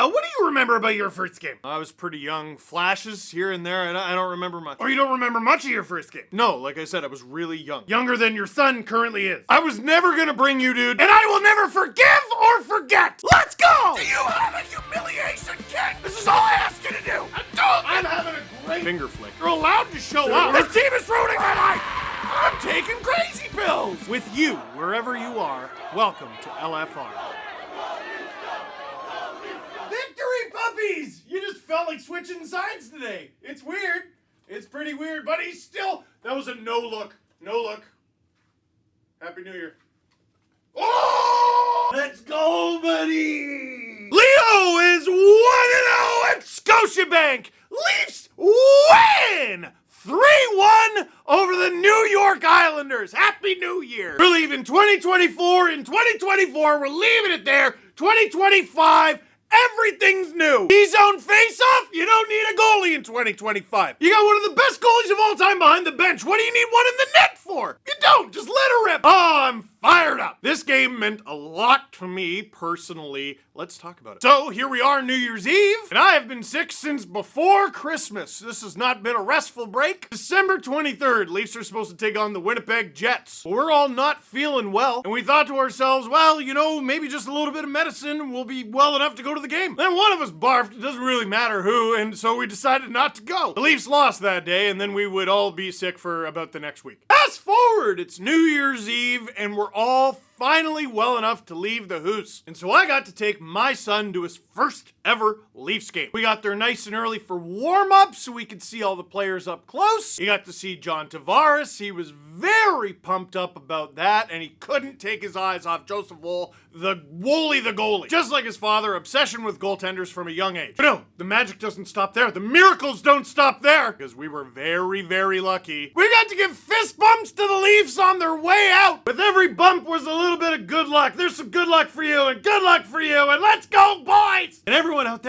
what do you remember about your first game? I was pretty young. Flashes here and there, and I don't remember much. Or you don't remember much of your first game? No, like I said, I was really young. Younger than your son currently is. I was never gonna bring you, dude. And I will never forgive or forget. Let's go! Do you have a humiliation kit? This is all I ask you to do. I'm having a great Finger flick. You're allowed to show up. This team is ruining my life. I'm taking crazy pills! With you, wherever you are, welcome to LFR. Victory puppies! You just felt like switching sides today. It's weird. It's pretty weird, but he's still... That was a no look. No look. Happy New Year. Oh! Let's go, buddy! Leo is 1-0 at Scotiabank! Leafs win! 3-1 over the New York Islanders. Happy New Year. We're leaving 2024. In 2024, we're leaving it there. 2025, everything's new. D-zone face-off, you don't need a goalie in 2025. You got one of the best goalies of all time behind the bench. What do you need one in the net for? You don't. Just let her rip. Oh, I'm fired up. This game meant a lot to me personally. Let's talk about it. So here we are, New Year's Eve, and I have been sick since before Christmas. This has not been a restful break. December 23rd, Leafs are supposed to take on the Winnipeg Jets. We're all not feeling well, and we thought to ourselves, well, you know, maybe just a little bit of medicine and we'll be well enough to go to the game. Then one of us barfed, it doesn't really matter who, and so we decided not to go. The Leafs lost that day, and then we would all be sick for about the next week. Fast forward, it's New Year's Eve, and we're all finally well enough to leave the hoose. And so I got to take my son to his first ever Leafs game. We got there nice and early for warm-up so we could see all the players up close. He got to see John Tavares. He was very pumped up about that, and he couldn't take his eyes off Joseph Woll, the goalie. Just like his father, obsession with goaltenders from a young age. But no, the magic doesn't stop there. The miracles don't stop there, because we were very, very lucky. We got to give fist bumps to the Leafs on their way out. With every bump was a little bit of good luck. There's some good luck for you, and good luck for you, and let's go, boys! And everyone out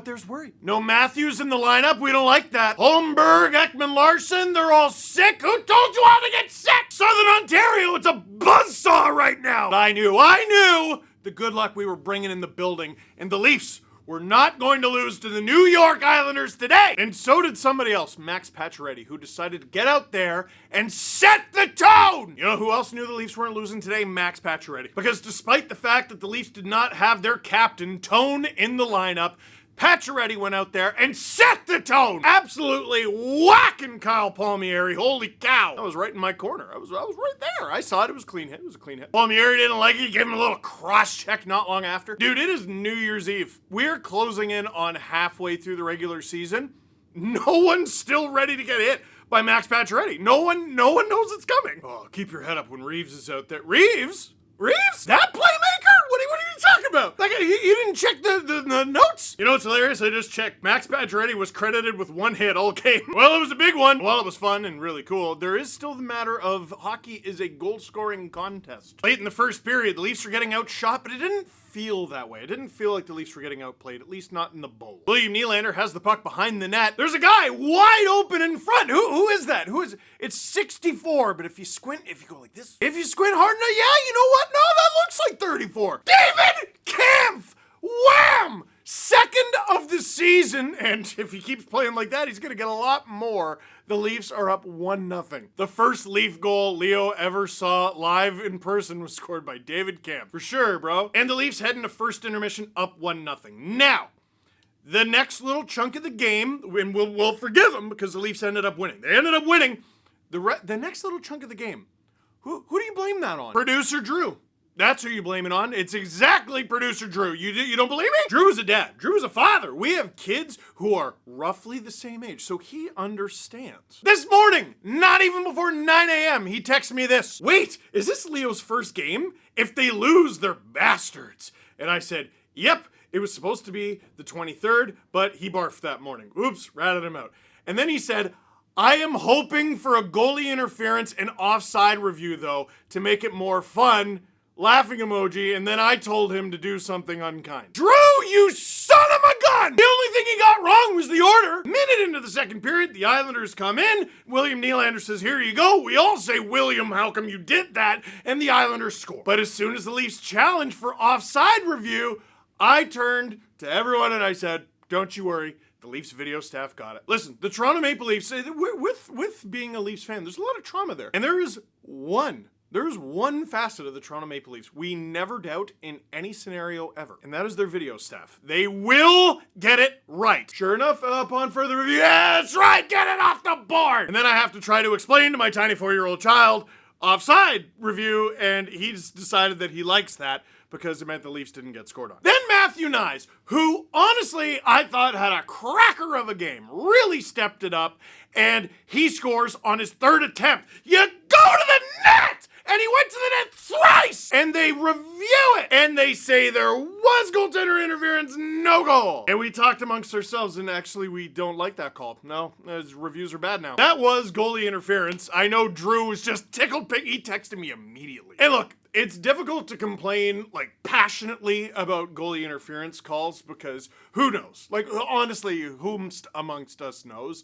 there's worried. No Matthews in the lineup. We don't like that. Holmberg, Ekman Larson, they're all sick. Who told you all to get sick? Southern Ontario, it's a buzzsaw right now. But I knew the good luck we were bringing in the building, and the Leafs were not going to lose to the New York Islanders today. And so did somebody else, Max Pacioretty, who decided to get out there and set the tone. You know who else knew the Leafs weren't losing today? Max Pacioretty. Because despite the fact that the Leafs did not have their captain, Tone, in the lineup, Pacioretty went out there and set the tone. Absolutely whacking Kyle Palmieri. Holy cow. That was right in my corner. I was right there. I saw it. It was a clean hit. It was a clean hit. Palmieri didn't like it. He gave him a little cross check not long after. Dude, it is New Year's Eve. We're closing in on halfway through the regular season. No one's still ready to get hit by Max Pacioretty. No one knows it's coming. Oh, keep your head up when Reeves is out there. Reeves? That playmaker? What are you talking about? Like, you didn't check the notes? You know what's hilarious? I just checked. Max Pacioretty was credited with 1 hit all game. Well, it was a big one. Well, it was fun and really cool. There is still the matter of hockey is a goal-scoring contest. Late in the first period, the Leafs were getting outshot, but it didn't feel that way. It didn't feel like the Leafs were getting outplayed, at least not in the bowl. William Nylander has the puck behind the net. There's a guy wide open in front. Who is that? Who is it? It's 64, but if you go like this, if you squint hard enough, yeah, you know what? No, that looks like 34. David Kampf! Wham! Second of the season, and if he keeps playing like that, he's gonna get a lot more. The Leafs are up 1-0. The first Leaf goal Leo ever saw live in person was scored by David Kampf. For sure, bro. And the Leafs head into first intermission up 1-0. Now, the next little chunk of the game, and we'll forgive them because the Leafs ended up winning. They ended up winning. The next little chunk of the game, who do you blame that on? Producer Drew. That's who you blame it on. It's exactly producer Drew. You don't believe me? Drew is a dad. Drew is a father. We have kids who are roughly the same age, so he understands. This morning, not even before 9 a.m., he texted me this. Wait, is this Leo's first game? If they lose, they're bastards. And I said, yep, it was supposed to be the 23rd, but he barfed that morning. Oops, ratted him out. And then he said, I am hoping for a goalie interference and offside review, though, to make it more fun. Laughing emoji, and then I told him to do something unkind. Drew, you son of a gun! The only thing he got wrong was the order. Minute into the second period, the Islanders come in. William Nylander says, here you go. We all say, William, how come you did that? And the Islanders score. But as soon as the Leafs challenged for offside review, I turned to everyone and I said, don't you worry, the Leafs video staff got it. Listen, the Toronto Maple Leafs, with being a Leafs fan, there's a lot of trauma there. And there is one facet of the Toronto Maple Leafs we never doubt in any scenario ever, and that is their video staff. They will get it right. Sure enough, upon further review, yeah, that's right, get it off the board! And then I have to try to explain to my tiny 4-year-old child offside review, and he's decided that he likes that because it meant the Leafs didn't get scored on. Then Matthew Knies, who honestly I thought had a cracker of a game, really stepped it up, and he scores on his third attempt. You go to the net! And he went to the net thrice! And they review it! And they say there was goaltender interference, no goal! And we talked amongst ourselves, and actually we don't like that call. No, his reviews are bad now. That was goalie interference. I know Drew was just tickled pink. He texted me immediately. And look, it's difficult to complain, like, passionately about goalie interference calls because who knows? Like, honestly, whomst amongst us knows?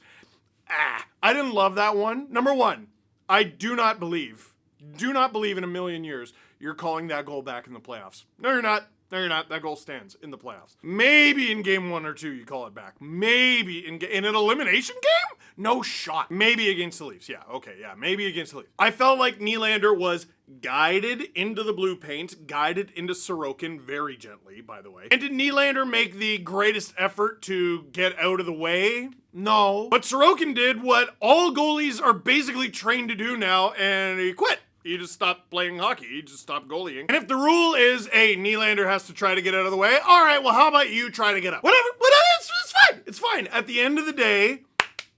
I didn't love that one. Number one, I do not believe in a million years you're calling that goal back in the playoffs. No, you're not. No, you're not. That goal stands in the playoffs. Maybe in game 1 or 2 you call it back. Maybe in an elimination game? No shot. Maybe against the Leafs. Yeah, okay, yeah, maybe against the Leafs. I felt like Nylander was guided into the blue paint, guided into Sorokin very gently, by the way. And did Nylander make the greatest effort to get out of the way? No. But Sorokin did what all goalies are basically trained to do now, and he quit. He just stopped playing hockey. He just stopped goalieing. And if the rule is, hey, Nylander has to try to get out of the way, all right, well, how about you try to get up? Whatever, it's fine. It's fine. At the end of the day,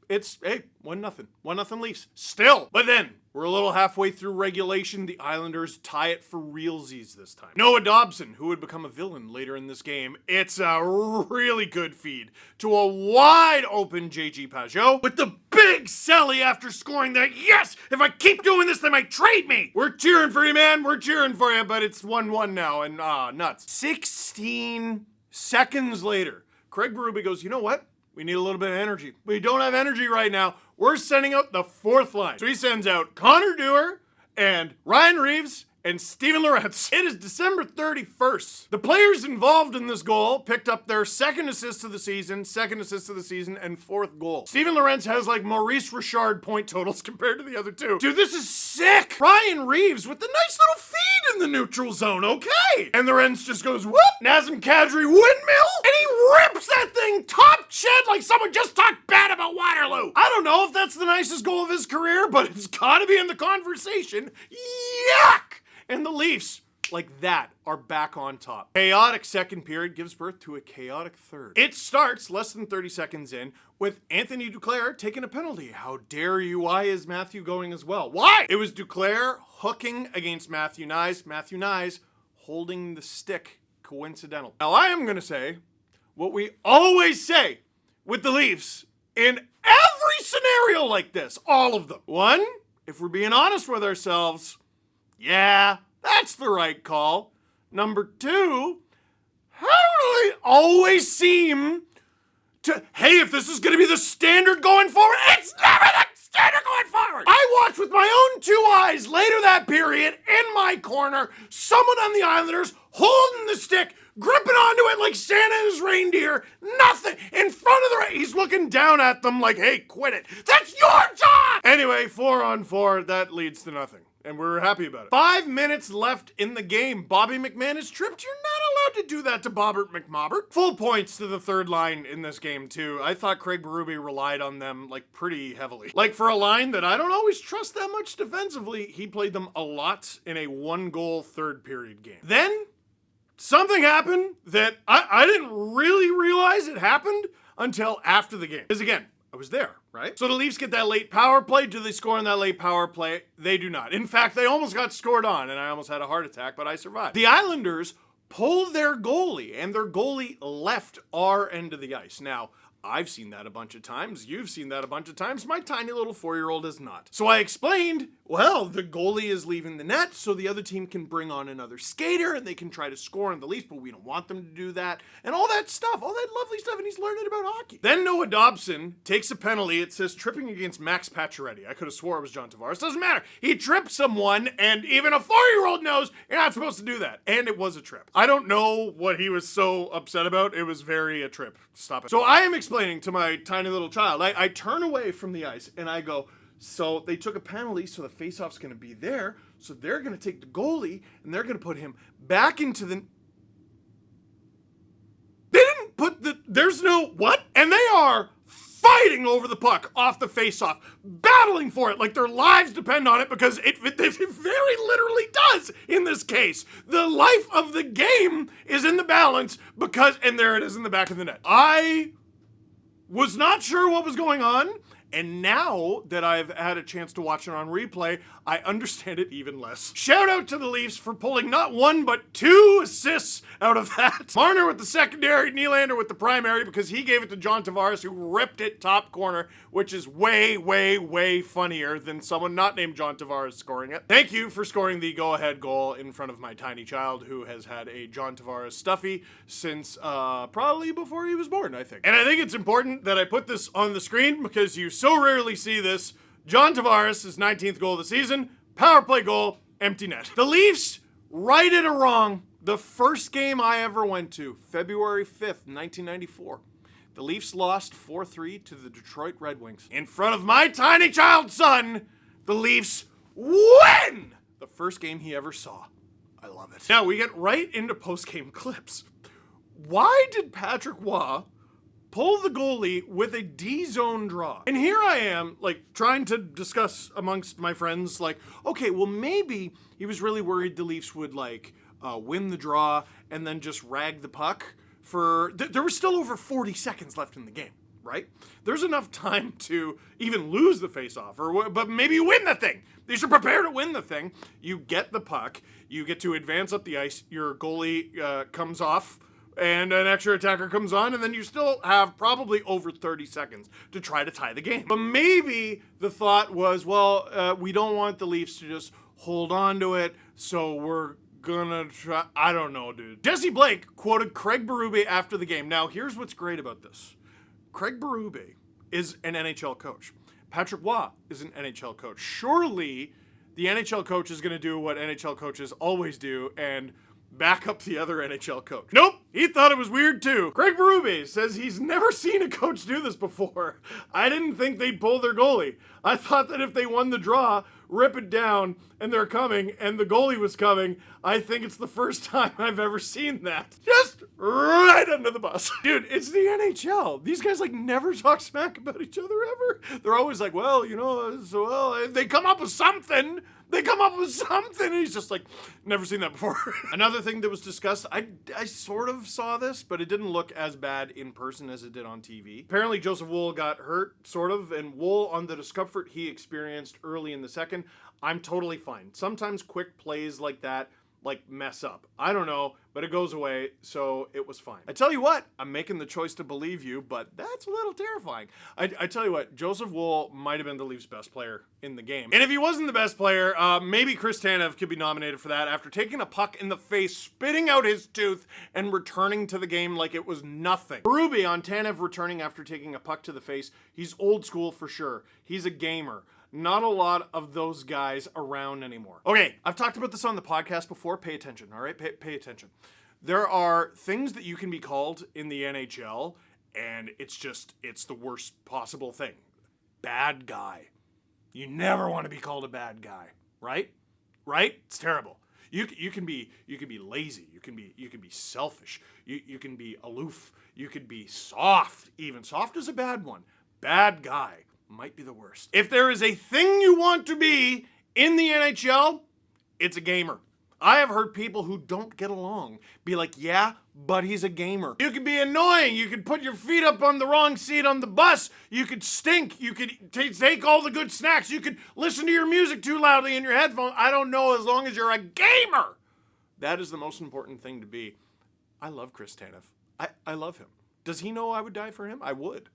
it's, hey, 1-0. 1-0 Leafs. Still. But then, we're a little halfway through regulation. The Islanders tie it for realsies this time. Noah Dobson, who would become a villain later in this game. It's a really good feed to a wide open JG Pageau with the big celly after scoring that. Yes, if I keep doing this, they might trade me. We're cheering for you, man. We're cheering for you, but it's 1-1 now, and nuts. 16 seconds later, Craig Berube goes, you know what? We need a little bit of energy. We don't have energy right now. We're sending out the fourth line. So he sends out Connor Dewar and Ryan Reeves and Steven Lorentz. It is December 31st. The players involved in this goal picked up their second assist of the season, and fourth goal. Steven Lorentz has like Maurice Richard point totals compared to the other two. Dude, this is sick. Ryan Reeves with the nice little feed in the neutral zone, okay. And Lorentz just goes, whoop, Nazem Kadri windmill, and he rips that thing top shed like someone just talked bad about Waterloo. I don't know if that's the nicest goal of his career, but it's gotta be in the conversation. Yuck! And the Leafs, like that, are back on top. Chaotic second period gives birth to a chaotic third. It starts less than 30 seconds in with Anthony Duclair taking a penalty. How dare you? Why is Matthew going as well? Why? It was Duclair hooking against Matthew Knies. Matthew Knies holding the stick. Coincidental. Now I am going to say what we always say with the Leafs in every scenario like this. All of them. One, if we're being honest with ourselves, yeah, that's the right call. Number two, how do they always seem to, hey, if this is going to be the standard going forward, it's never the standard going forward. I watched with my own 2 eyes later that period in my corner, someone on the Islanders holding the stick, gripping onto it like Santa and his reindeer, nothing, in front of the, he's looking down at them like, hey, quit it. That's your job! Anyway, 4-on-4, that leads to nothing. And we're happy about it. 5 minutes left in the game. Bobby McMann is tripped. You're not allowed to do that to Bobbert McMobbert. Full points to the third line in this game, too. I thought Craig Berube relied on them, like, pretty heavily. Like, for a line that I don't always trust that much defensively, he played them a lot in a 1-goal third period game. Then, something happened that I didn't really realize it happened until after the game. Because, again, I was there, right? So the Leafs get that late power play. Do they score on that late power play? They do not. In fact, they almost got scored on, and I almost had a heart attack, but I survived. The Islanders pulled their goalie, and their goalie left our end of the ice. Now, I've seen that a bunch of times. You've seen that a bunch of times. My tiny little 4-year-old has not. So I explained, well, the goalie is leaving the net so the other team can bring on another skater and they can try to score on the Leafs, but we don't want them to do that. And all that stuff, all that lovely stuff, and he's learning about hockey. Then Noah Dobson takes a penalty. It says tripping against Max Pacioretty. I could have swore it was John Tavares. Doesn't matter. He tripped someone, and even a 4-year-old knows you're not supposed to do that. And it was a trip. I don't know what he was so upset about. It was very a trip. Stop it. So I am explaining to my tiny little child. I turn away from the ice and I go, so they took a penalty, so the faceoff's going to be there. So they're going to take the goalie and they're going to put him back into the... They didn't put the... There's no... What? And they are fighting over the puck off the faceoff, battling for it like their lives depend on it, because it very literally does in this case. The life of the game is in the balance because... And there it is in the back of the net. I was not sure what was going on, and now that I've had a chance to watch it on replay, I understand it even less. Shout out to the Leafs for pulling not 1, but 2 assists out of that. Marner with the secondary, Nylander with the primary, because he gave it to John Tavares, who ripped it top corner, which is way, way, way funnier than someone not named John Tavares scoring it. Thank you for scoring the go-ahead goal in front of my tiny child, who has had a John Tavares stuffy since probably before he was born, I think. And I think it's important that I put this on the screen because you so rarely see this. John Tavares, his 19th goal of the season, power play goal, empty net. The Leafs righted a wrong. The first game I ever went to, February 5th, 1994. The Leafs lost 4-3 to the Detroit Red Wings. In front of my tiny child son, the Leafs win! The first game he ever saw. I love it. Now we get right into post-game clips. Why did Patrick Roy pull the goalie with a D-zone draw? And here I am, like, trying to discuss amongst my friends, like, okay, well, maybe he was really worried the Leafs would, like, win the draw and then just rag the puck for... There was still over 40 seconds left in the game, right? There's enough time to even lose the faceoff, but maybe you win the thing. You should prepare to win the thing. You get the puck, you get to advance up the ice, your goalie comes off, and an extra attacker comes on, and then you still have probably over 30 seconds to try to tie the game. But maybe the thought was, well, we don't want the Leafs to just hold on to it, so we're gonna try... I don't know, dude. Jesse Blake quoted Craig Berube after the game. Now, here's what's great about this. Craig Berube is an NHL coach. Patrick Roy is an NHL coach. Surely the NHL coach is gonna do what NHL coaches always do and back up the other NHL coach. Nope, he thought it was weird too. Craig Berube says he's never seen a coach do this before. I didn't think they'd pull their goalie. I thought that if they won the draw, rip it down, and they're coming, and the goalie was coming, I think it's the first time I've ever seen that. Just right under the bus. Dude, it's the NHL. These guys, like, never talk smack about each other ever. They're always like, well, you know, so, well, they come up with something. They come up with something. And he's just like, never seen that before. Another thing that was discussed, I sort of saw this, but it didn't look as bad in person as it did on TV. Apparently Joseph Woll got hurt, sort of, and Woll, on the discomfort he experienced early in the second, I'm totally fine. Sometimes quick plays like that, like, mess up. I don't know, but it goes away, so it was fine. I tell you what, I'm making the choice to believe you, but that's a little terrifying. I tell you what, Joseph Woll might have been the Leafs' best player in the game. And if he wasn't the best player, maybe Chris Tanev could be nominated for that after taking a puck in the face, spitting out his tooth, and returning to the game like it was nothing. Berube on Tanev returning after taking a puck to the face, he's old school for sure. He's a gamer. Not a lot of those guys around anymore. Okay, I've talked about this on the podcast before. Pay attention, all right? Pay attention. There are things that you can be called in the NHL, and it's the worst possible thing. Bad guy. You never want to be called a bad guy, right? Right? It's terrible. You can be lazy. You can be selfish. You can be aloof. You can be soft. Even soft is a bad one. Bad guy might be the worst. If there is a thing you want to be in the NHL, it's a gamer. I have heard people who don't get along be like, yeah, but he's a gamer. You could be annoying. You could put your feet up on the wrong seat on the bus. You could stink. You could take all the good snacks. You could listen to your music too loudly in your headphones. I don't know, as long as you're a gamer. That is the most important thing to be. I love Chris Tanev. I love him. Does he know I would die for him? I would.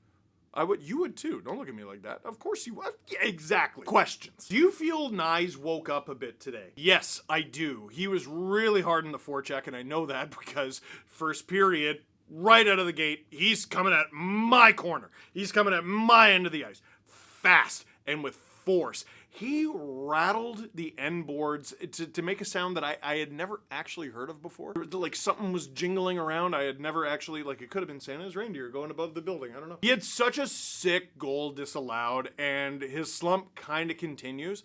You would too. Don't look at me like that. Of course you would. Yeah, exactly. Questions. Do you feel Nyes woke up a bit today? Yes, I do. He was really hard in the forecheck, and I know that because first period, right out of the gate, he's coming at my corner. He's coming at my end of the ice. Fast and with force. He rattled the end boards to make a sound that I had never actually heard of before. Like something was jingling around. I had never actually, like it could have been Santa's reindeer going above the building. I don't know. He had such a sick goal disallowed, and his slump kind of continues.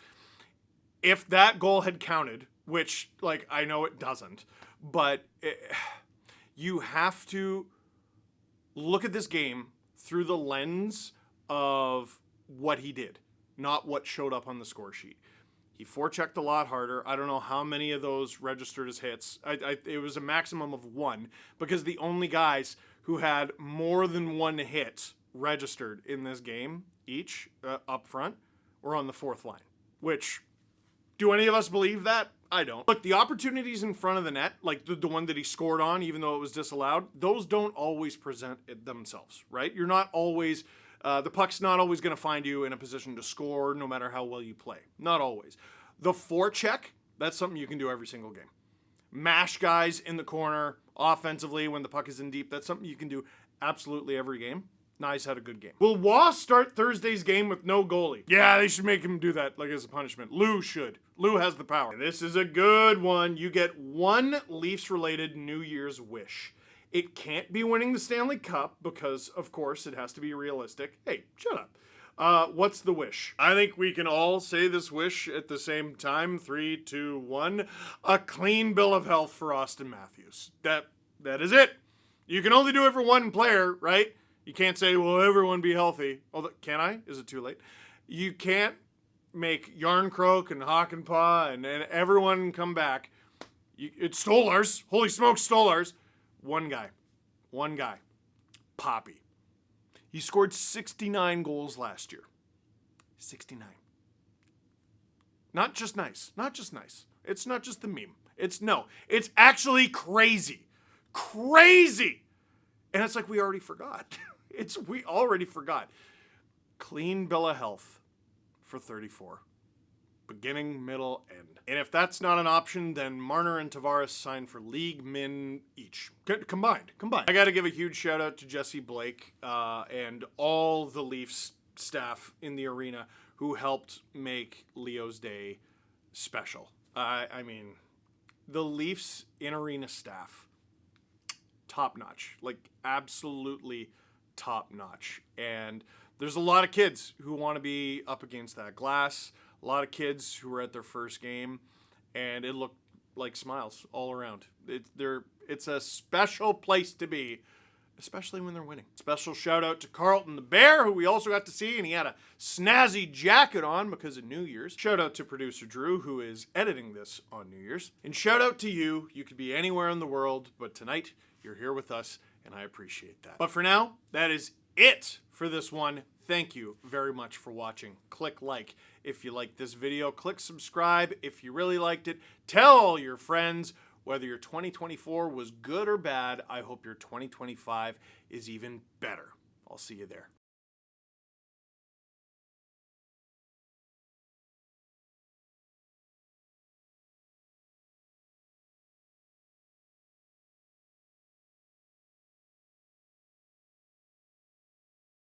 If that goal had counted, which like I know it doesn't, but you have to look at this game through the lens of what he did, not what showed up on the score sheet. He forechecked a lot harder. I don't know how many of those registered as hits. It was a maximum of 1 because the only guys who had more than 1 hit registered in this game each up front were on the 4th line. Which, do any of us believe that? I don't. Look, the opportunities in front of the net, like the one that he scored on, even though it was disallowed, those don't always present it themselves, right? You're not always... the puck's not always going to find you in a position to score no matter how well you play. Not always. The forecheck, that's something you can do every single game. Mash guys in the corner offensively when the puck is in deep, that's something you can do absolutely every game. Nyes had a good game. Will Waugh start Thursday's game with no goalie? Yeah, they should make him do that like as a punishment. Lou should. Lou has the power. This is a good one. You get one Leafs-related New Year's wish. It can't be winning the Stanley Cup because, of course, it has to be realistic. Hey, shut up. What's the wish? I think we can all say this wish at the same time. 3, 2, 1. A clean bill of health for Austin Matthews. That is it. You can only do it for one player, right? You can't say, well, everyone be healthy. Although, can I? Is it too late? You can't make Yarncroke and Hakanpää and everyone come back. It's Stolarz. Holy smokes, Stolarz. One guy. Poppy. He scored 69 goals last year. 69. Not just nice. It's not just the meme. It's actually crazy. Crazy. And it's like we already forgot. We already forgot. Clean bill of health for 34. Beginning, middle, end. And if that's not an option, then Marner and Tavares sign for league min each. Combined. I got to give a huge shout out to Jesse Blake and all the Leafs staff in the arena who helped make Leo's Day special. I mean, the Leafs in-arena staff, top-notch. Like, absolutely top-notch. And there's a lot of kids who want to be up against that glass. A lot of kids who were at their first game, and it looked like smiles all around. It's a special place to be, especially when they're winning. Special shout out to Carlton the Bear, who we also got to see, and he had a snazzy jacket on because of New Year's. Shout out to producer Drew, who is editing this on New Year's. And shout out to you. You could be anywhere in the world, but tonight you're here with us, and I appreciate that. But for now, that is it for this one. Thank you very much for watching. Click like if you liked this video. Click subscribe if you really liked it. Tell all your friends. Whether your 2024 was good or bad, I hope your 2025 is even better. I'll see you there.